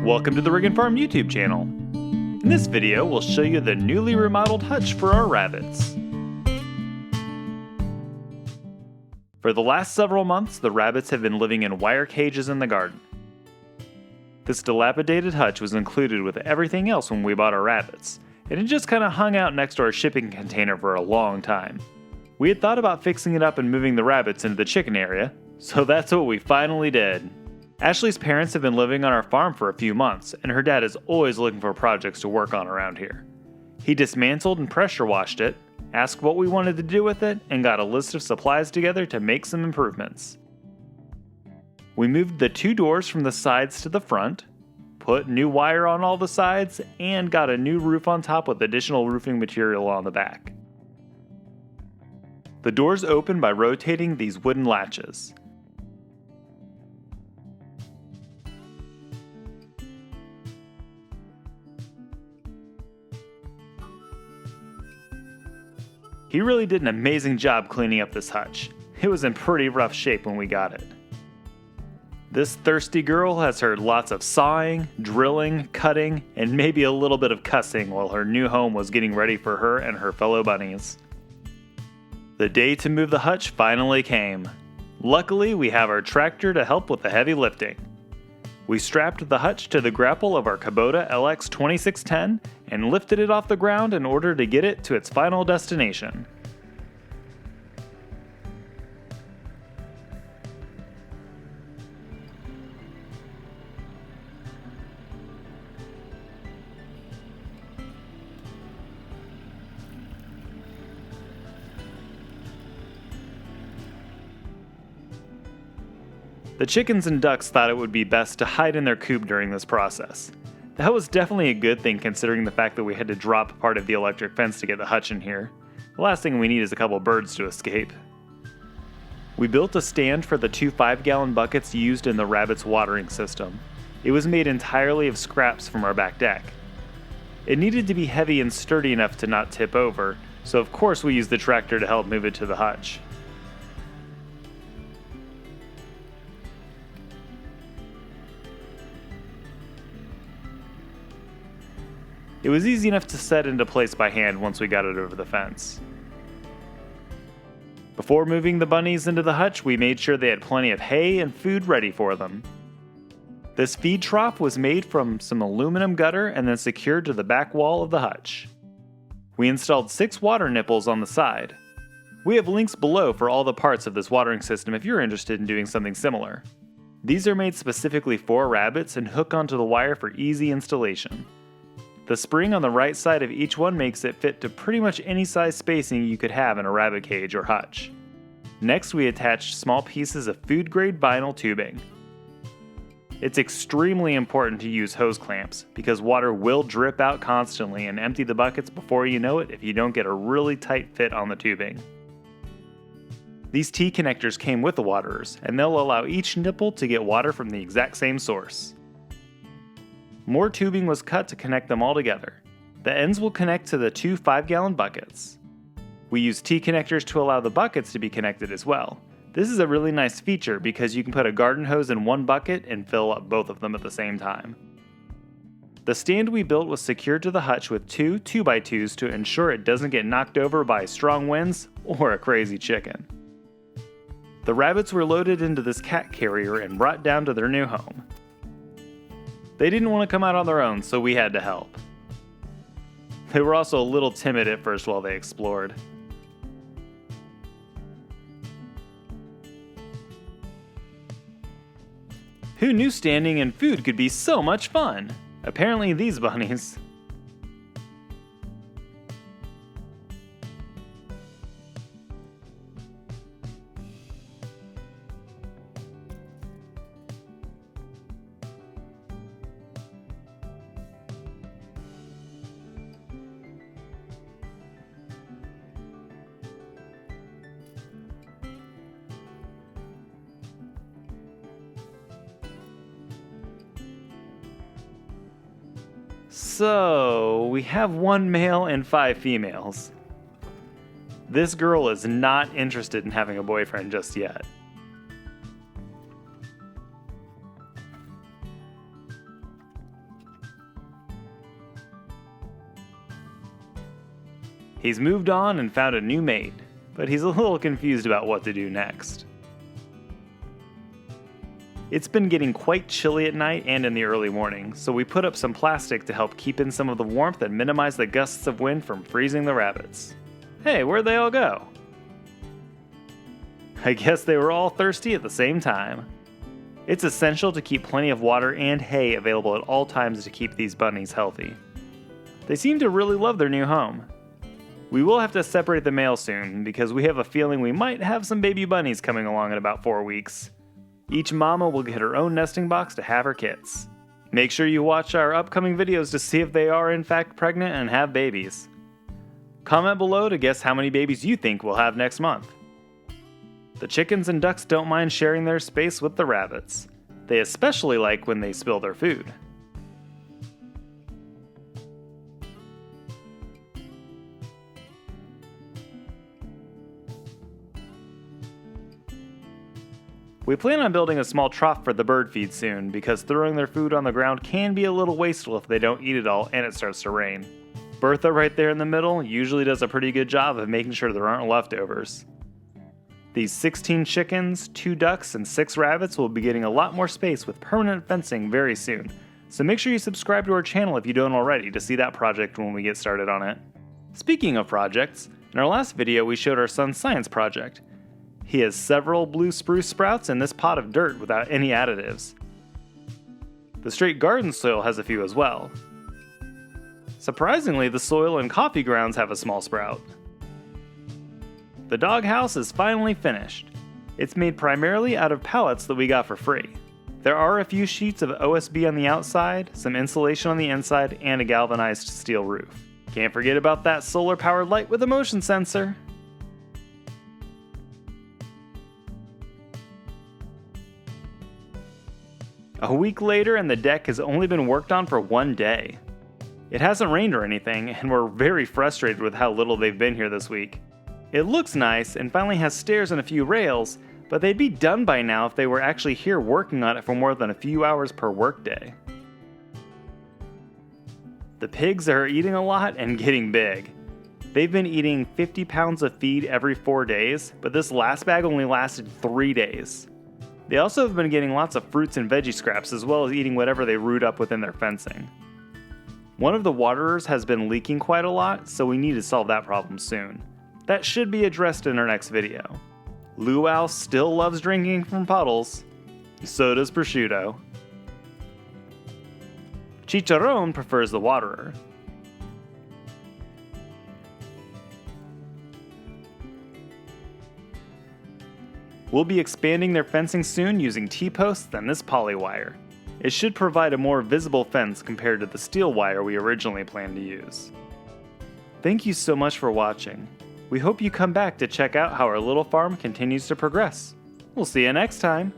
Welcome to the Rig and Farm YouTube channel. In this video, we'll show you the newly remodeled hutch for our rabbits. For the last several months, the rabbits have been living in wire cages in the garden. This dilapidated hutch was included with everything else when we bought our rabbits, and it just kind of hung out next to our shipping container for a long time. We had thought about fixing it up and moving the rabbits into the chicken area, so that's what we finally did. Ashley's parents have been living on our farm for a few months, and her dad is always looking for projects to work on around here. He dismantled and pressure washed it, asked what we wanted to do with it, and got a list of supplies together to make some improvements. We moved the two doors from the sides to the front, put new wire on all the sides, and got a new roof on top with additional roofing material on the back. The doors open by rotating these wooden latches. He really did an amazing job cleaning up this hutch. It was in pretty rough shape when we got it. This thirsty girl has heard lots of sawing, drilling, cutting, and maybe a little bit of cussing while her new home was getting ready for her and her fellow bunnies. The day to move the hutch finally came. Luckily, we have our tractor to help with the heavy lifting. We strapped the hutch to the grapple of our Kubota LX 2610 and lifted it off the ground in order to get it to its final destination. The chickens and ducks thought it would be best to hide in their coop during this process. That was definitely a good thing considering the fact that we had to drop part of the electric fence to get the hutch in here. The last thing we need is a couple birds to escape. We built a stand for the two 5-gallon buckets used in the rabbits' watering system. It was made entirely of scraps from our back deck. It needed to be heavy and sturdy enough to not tip over, so of course we used the tractor to help move it to the hutch. It was easy enough to set into place by hand once we got it over the fence. Before moving the bunnies into the hutch, we made sure they had plenty of hay and food ready for them. This feed trough was made from some aluminum gutter and then secured to the back wall of the hutch. We installed 6 water nipples on the side. We have links below for all the parts of this watering system if you're interested in doing something similar. These are made specifically for rabbits and hook onto the wire for easy installation. The spring on the right side of each one makes it fit to pretty much any size spacing you could have in a rabbit cage or hutch. Next, we attached small pieces of food-grade vinyl tubing. It's extremely important to use hose clamps because water will drip out constantly and empty the buckets before you know it if you don't get a really tight fit on the tubing. These T-connectors came with the waterers, and they'll allow each nipple to get water from the exact same source. More tubing was cut to connect them all together. The ends will connect to the two 5-gallon buckets. We use T-connectors to allow the buckets to be connected as well. This is a really nice feature because you can put a garden hose in one bucket and fill up both of them at the same time. The stand we built was secured to the hutch with two 2x2s to ensure it doesn't get knocked over by strong winds or a crazy chicken. The rabbits were loaded into this cat carrier and brought down to their new home. They didn't want to come out on their own, so we had to help. They were also a little timid at first while they explored. Who knew standing in food could be so much fun? Apparently these bunnies. So, we have 1 male and 5 females. This girl is not interested in having a boyfriend just yet. He's moved on and found a new mate, but he's a little confused about what to do next. It's been getting quite chilly at night and in the early morning, so we put up some plastic to help keep in some of the warmth and minimize the gusts of wind from freezing the rabbits. Hey, where'd they all go? I guess they were all thirsty at the same time. It's essential to keep plenty of water and hay available at all times to keep these bunnies healthy. They seem to really love their new home. We will have to separate the male soon, because we have a feeling we might have some baby bunnies coming along in about 4 weeks. Each mama will get her own nesting box to have her kits. Make sure you watch our upcoming videos to see if they are in fact pregnant and have babies. Comment below to guess how many babies you think we'll have next month. The chickens and ducks don't mind sharing their space with the rabbits. They especially like when they spill their food. We plan on building a small trough for the bird feed soon, because throwing their food on the ground can be a little wasteful if they don't eat it all and it starts to rain. Bertha right there in the middle usually does a pretty good job of making sure there aren't leftovers. These 16 chickens, 2 ducks, and 6 rabbits will be getting a lot more space with permanent fencing very soon, so make sure you subscribe to our channel if you don't already to see that project when we get started on it. Speaking of projects, in our last video we showed our son's science project. He has several blue spruce sprouts in this pot of dirt without any additives. The straight garden soil has a few as well. Surprisingly, the soil and coffee grounds have a small sprout. The doghouse is finally finished. It's made primarily out of pallets that we got for free. There are a few sheets of OSB on the outside, some insulation on the inside, and a galvanized steel roof. Can't forget about that solar-powered light with a motion sensor. A week later and the deck has only been worked on for 1 day. It hasn't rained or anything, and we're very frustrated with how little they've been here this week. It looks nice and finally has stairs and a few rails, but they'd be done by now if they were actually here working on it for more than a few hours per workday. The pigs are eating a lot and getting big. They've been eating 50 pounds of feed every 4 days, but this last bag only lasted 3 days. They also have been getting lots of fruits and veggie scraps, as well as eating whatever they root up within their fencing. One of the waterers has been leaking quite a lot, so we need to solve that problem soon. That should be addressed in our next video. Luau still loves drinking from puddles. So does Prosciutto. Chicharron prefers the waterer. We'll be expanding their fencing soon using T-posts and this poly wire. It should provide a more visible fence compared to the steel wire we originally planned to use. Thank you so much for watching. We hope you come back to check out how our little farm continues to progress. We'll see you next time!